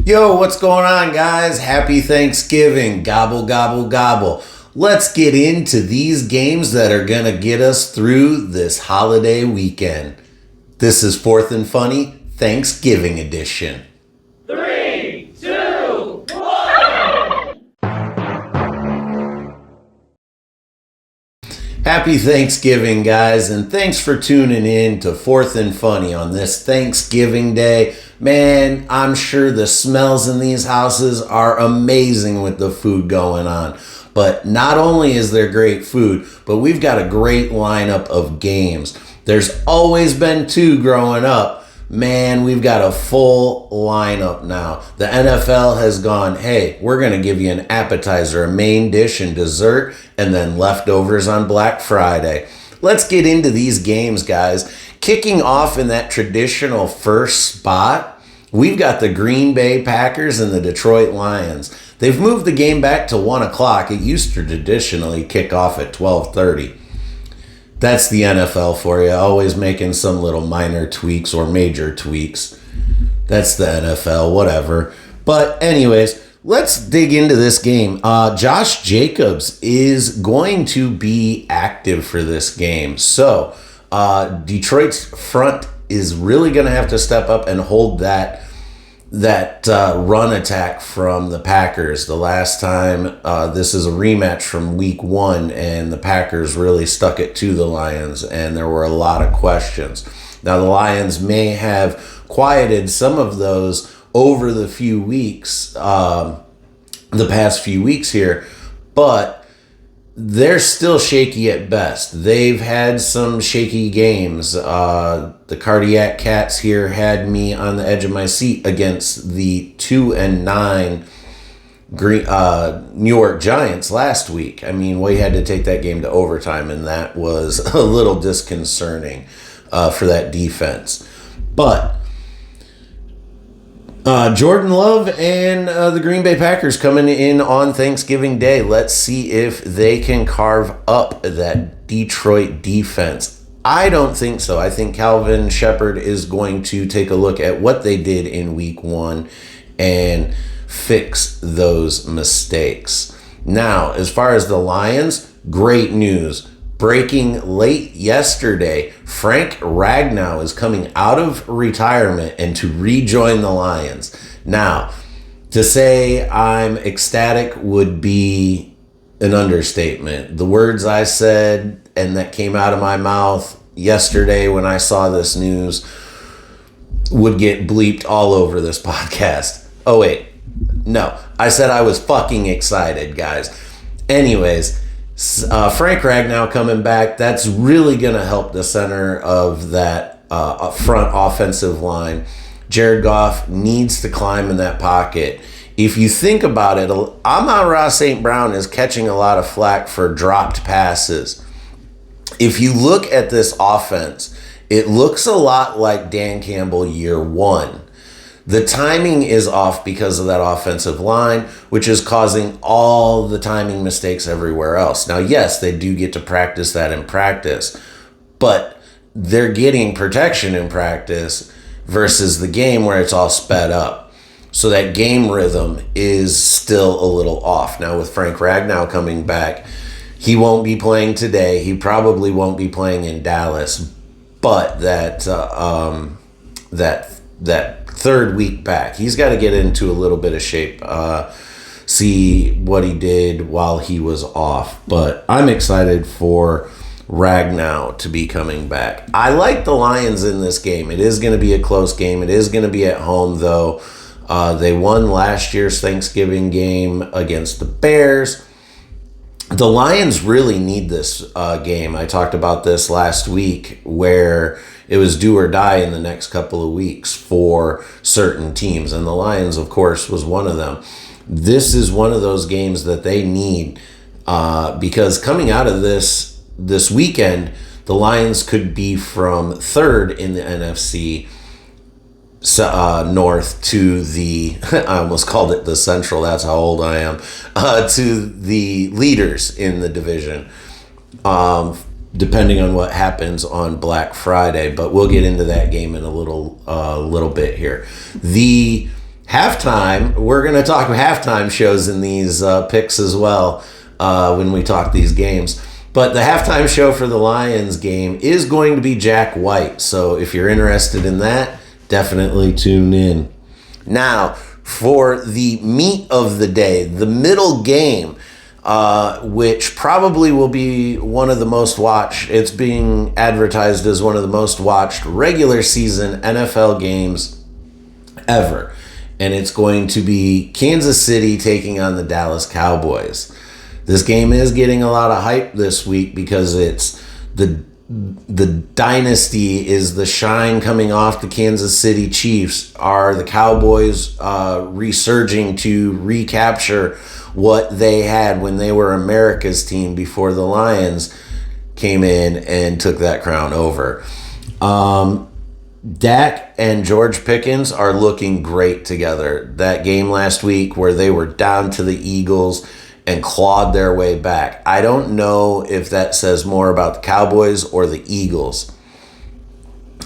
Yo, what's going on, guys? Happy Thanksgiving. Gobble, gobble, gobble. Let's get into these games that are going to get us through this holiday weekend. This is Fourth and Funny Thanksgiving edition. 3, 2, 1. Happy Thanksgiving, guys, and thanks for tuning in to Fourth and Funny on this Thanksgiving Day. Man, I'm sure the smells in these houses are amazing with the food going on. But not only is there great food, but we've got a great lineup of games. There's always been two growing up. Man, we've got a full lineup now. The NFL has gone, hey, we're going to give you an appetizer, a main dish, and dessert, and then leftovers on Black Friday. Let's get into these games, guys. Kicking off in that traditional first spot, we've got the Green Bay Packers and the Detroit Lions. They've moved the game back to 1 o'clock. It used to traditionally kick off at 12:30. That's the NFL for you, always making some little minor tweaks or major tweaks. That's the NFL, whatever. But anyways, let's dig into this game. Josh Jacobs is going to be active for this game. So Detroit's front is really going to have to step up and hold that run attack from the Packers. The last time, this is a rematch from week 1, and the Packers really stuck it to the Lions, and there were a lot of questions. Now, the Lions may have quieted some of those over the few weeks, the past few weeks here, but they're still shaky at best. They've had some shaky games. The Cardiac Cats here had me on the edge of my seat against the 2-9 New York Giants last week. I mean, we had to take that game to overtime, and that was a little disconcerting for that defense. But Jordan Love and the Green Bay Packers coming in on Thanksgiving Day. Let's see if they can carve up that Detroit defense. I don't think so. I think Calvin Shepard is going to take a look at what they did in week 1 and fix those mistakes. Now, as far as the Lions, great news. Breaking late yesterday, Frank Ragnow is coming out of retirement and to rejoin the Lions. Now, to say I'm ecstatic would be an understatement. The words I said and that came out of my mouth yesterday when I saw this news would get bleeped all over this podcast. Oh, wait. No, I said I was fucking excited, guys. Anyways, Frank Ragnow coming back, that's really going to help the center of that front offensive line. Jared Goff needs to climb in that pocket. If you think about it, Amon-Ra St. Brown is catching a lot of flack for dropped passes. If you look at this offense, it looks a lot like Dan Campbell year 1. The timing is off because of that offensive line, which is causing all the timing mistakes everywhere else. Now, yes, they do get to practice that in practice, but they're getting protection in practice versus the game where it's all sped up. So that game rhythm is still a little off. Now, with Frank Ragnow coming back, he won't be playing today. He probably won't be playing in Dallas, but that third week back, he's got to get into a little bit of shape, see what he did while he was off. But I'm excited for Ragnow to be coming back. I like the Lions in this game. It is going to be a close game. It is going to be at home, though. They won last year's Thanksgiving game against the Bears. The Lions really need this game. I talked about this last week where it was do or die in the next couple of weeks for certain teams. And the Lions, of course, was one of them. This is one of those games that they need because coming out of this weekend, the Lions could be from 3rd in the NFC North to the, I almost called it the Central, that's how old I am, to the leaders in the division. Depending on what happens on Black Friday, but we'll get into that game in a little bit here. The Halftime, we're going to talk halftime shows in these picks as well when we talk these games. But the halftime show for the Lions game is going to be Jack White. So if you're interested in that, definitely tune in. Now, for the meat of the day, the middle game, which probably will be one of the most watched. It's being advertised as one of the most watched regular season NFL games ever. And it's going to be Kansas City taking on the Dallas Cowboys. This game is getting a lot of hype this week because it's the dynasty is the shine coming off the Kansas City Chiefs. Are the Cowboys resurging to recapture what they had when they were America's team before the Lions came in and took that crown over? Dak and George Pickens are looking great together. That game last week where they were down to the Eagles and clawed their way back. I don't know if that says more about the Cowboys or the Eagles.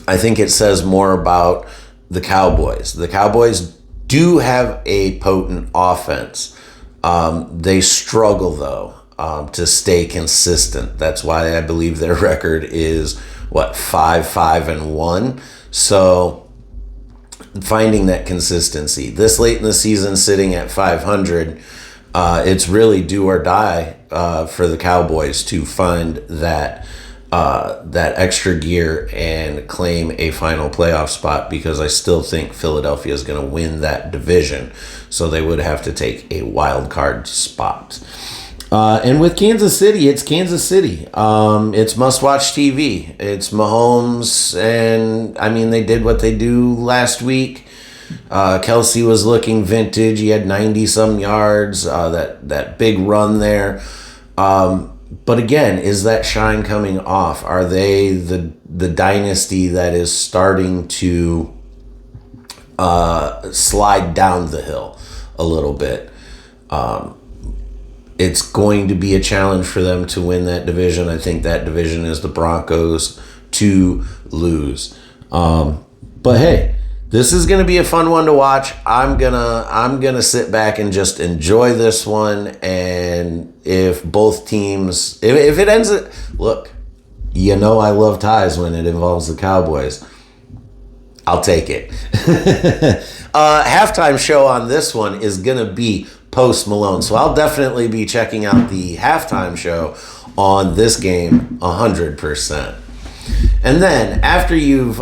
I think it says more about the Cowboys. The Cowboys do have a potent offense. They struggle, though, to stay consistent. That's why I believe their record is, 5-5-1. So finding that consistency. This late in the season, sitting at 500, it's really do or die for the Cowboys to find that extra gear and claim a final playoff spot, because I still think Philadelphia is going to win that division. So they would have to take a wild card spot. And with Kansas City, it's Kansas City. It's must-watch TV. It's Mahomes, and I mean, they did what they do last week. Kelsey was looking vintage. He had 90-some yards, that big run there. But again, is that shine coming off? Are they the dynasty that is starting to slide down the hill a little bit? It's going to be a challenge for them to win that division. I think that division is the Broncos to lose. But hey, this is going to be a fun one to watch. I'm gonna sit back and just enjoy this one. And if both teams, if it ends it, look, I love ties when it involves the Cowboys. I'll take it. Halftime show on this one is gonna be Post Malone, so I'll definitely be checking out the halftime show on this game 100%. And then after you've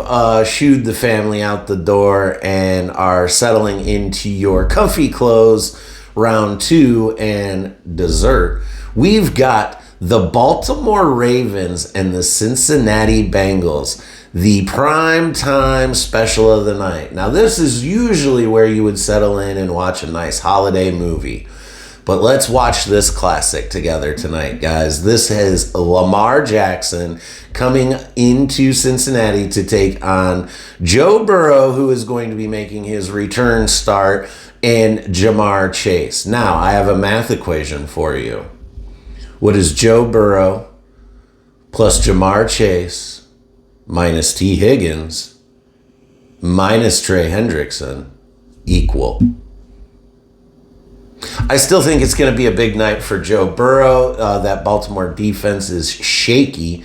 shooed the family out the door and are settling into your comfy clothes, round 2 and dessert, we've got the Baltimore Ravens and the Cincinnati Bengals, the prime time special of the night. Now, this is usually where you would settle in and watch a nice holiday movie. But let's watch this classic together tonight, guys. This has Lamar Jackson coming into Cincinnati to take on Joe Burrow, who is going to be making his return start, and Ja'Marr Chase. Now, I have a math equation for you. What is Joe Burrow plus Ja'Marr Chase minus T. Higgins minus Trey Hendrickson equal? I still think it's going to be a big night for Joe Burrow. That Baltimore defense is shaky.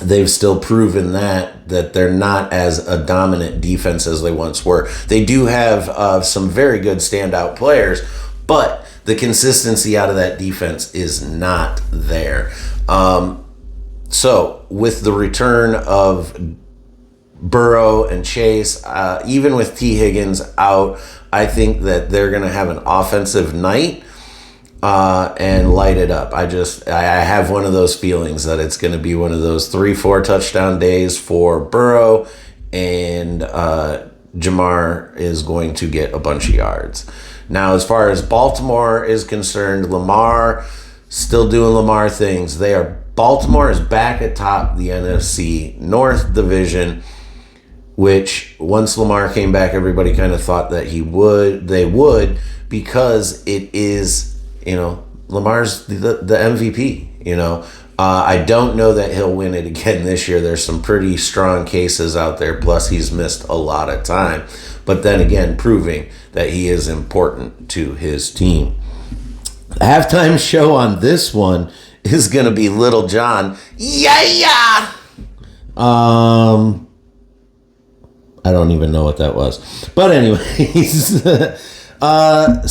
They've still proven that they're not as a dominant defense as they once were. They do have some very good standout players, but the consistency out of that defense is not there. So with the return of Burrow and Chase, even with T. Higgins out, I think that they're going to have an offensive night and light it up. I have one of those feelings that it's going to be one of those 3-4 touchdown days for Burrow, and Ja'Marr is going to get a bunch of yards. Now, as far as Baltimore is concerned, Lamar still doing Lamar things. Baltimore is back atop the NFC North division, which once Lamar came back, everybody kind of thought that they would, because it is, Lamar's the MVP, I don't know that he'll win it again this year. There's some pretty strong cases out there, plus he's missed a lot of time. but then again, proving that he is important to his team. The halftime show on this one is going to be Little John. Yeah! I don't even know what that was. But anyways,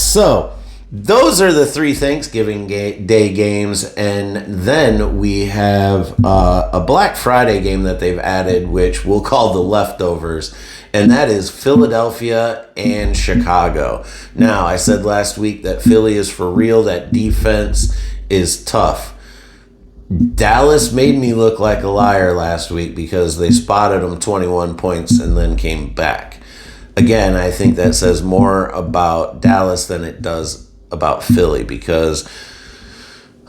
so those are the 3 Thanksgiving Day games. And then we have a Black Friday game that they've added, which we'll call the leftovers. And that is Philadelphia and Chicago. Now, I said last week that Philly is for real. That defense is tough. Dallas made me look like a liar last week because they spotted them 21 points and then came back. Again, I think that says more about Dallas than it does about Philly because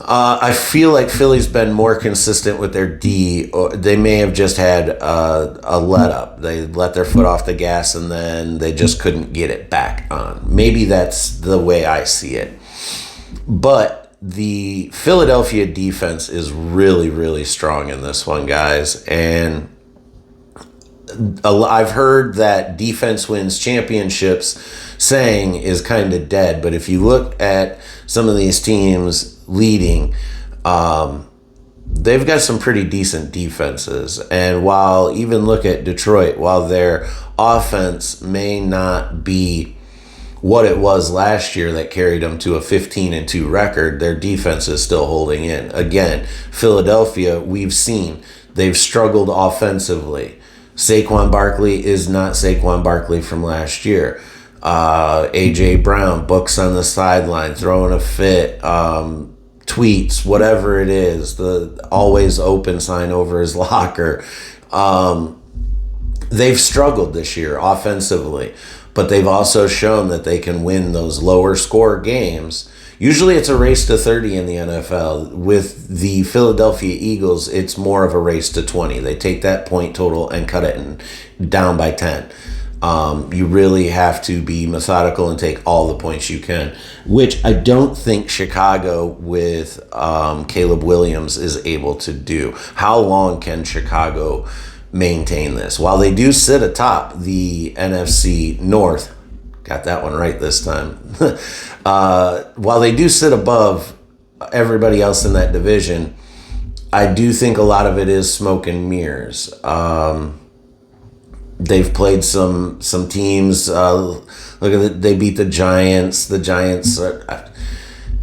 I feel like Philly's been more consistent with their D. Or they may have just had a let up. They let their foot off the gas and then they just couldn't get it back on. Maybe that's the way I see it. But the Philadelphia defense is really, really strong in this one, guys. And I've heard that defense wins championships saying is kind of dead. But if you look at some of these teams leading, they've got some pretty decent defenses. And while even look at Detroit, while their offense may not be what it was last year that carried them to a 15-2 record, their defense is still holding in. Again, Philadelphia, we've seen they've struggled offensively. Saquon Barkley is not Saquon Barkley from last year. A.J. Brown, books on the sideline, throwing a fit, tweets, whatever it is, the always open sign over his locker. They've struggled this year offensively. But they've also shown that they can win those lower score games. Usually it's a race to 30 in the NFL. With the Philadelphia Eagles, it's more of a race to 20. They take that point total and cut it down by 10. You really have to be methodical and take all the points you can, which I don't think Chicago with Caleb Williams is able to do. How long can Chicago maintain this? While they do sit atop the NFC North, got that one right this time, while they do sit above everybody else in that division, I do think a lot of it is smoke and mirrors. They've played some teams. Look at it, they beat the Giants. The Giants are,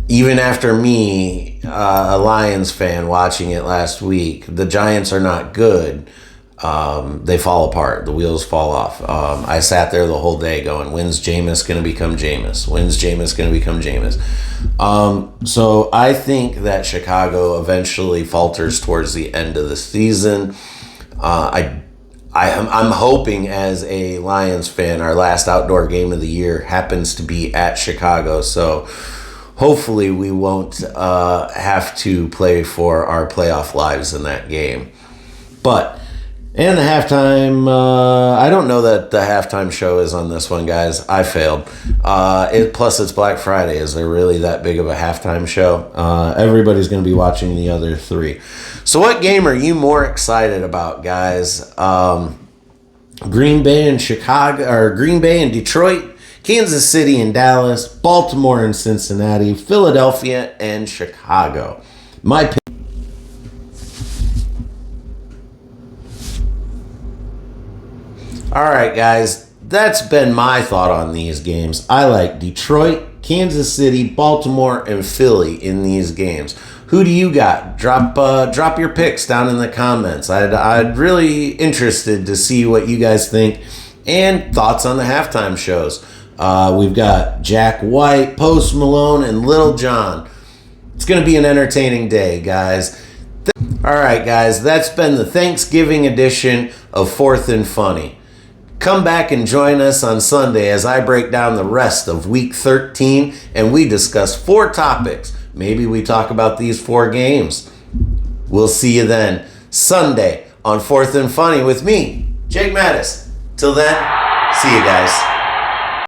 even after me, a Lions fan watching it last week, the Giants are not good. They fall apart. The wheels fall off. I sat there the whole day going, when's Jameis going to become Jameis? When's Jameis going to become Jameis? So I think that Chicago eventually falters towards the end of the season. I'm hoping as a Lions fan, our last outdoor game of the year happens to be at Chicago. So hopefully we won't have to play for our playoff lives in that game. But and the halftime, I don't know that the halftime show is on this one, guys. I failed. Plus, it's Black Friday. Is there really that big of a halftime show? Everybody's going to be watching the other 3. So what game are you more excited about, guys? Green Bay and Chicago, or Green Bay and Detroit, Kansas City and Dallas, Baltimore and Cincinnati, Philadelphia and Chicago. My pick. All right, guys, that's been my thought on these games. I like Detroit, Kansas City, Baltimore, and Philly in these games. Who do you got? Drop your picks down in the comments. I'd really interested to see what you guys think and thoughts on the halftime shows. We've got Jack White, Post Malone, and Little John. It's going to be an entertaining day, guys. All right, guys, that's been the Thanksgiving edition of Fourth and Funny. Come back and join us on Sunday as I break down the rest of Week 13 and we discuss 4 topics. Maybe we talk about these 4 games. We'll see you then, Sunday on Fourth and Funny with me, Jake Mattis. Till then, see you guys.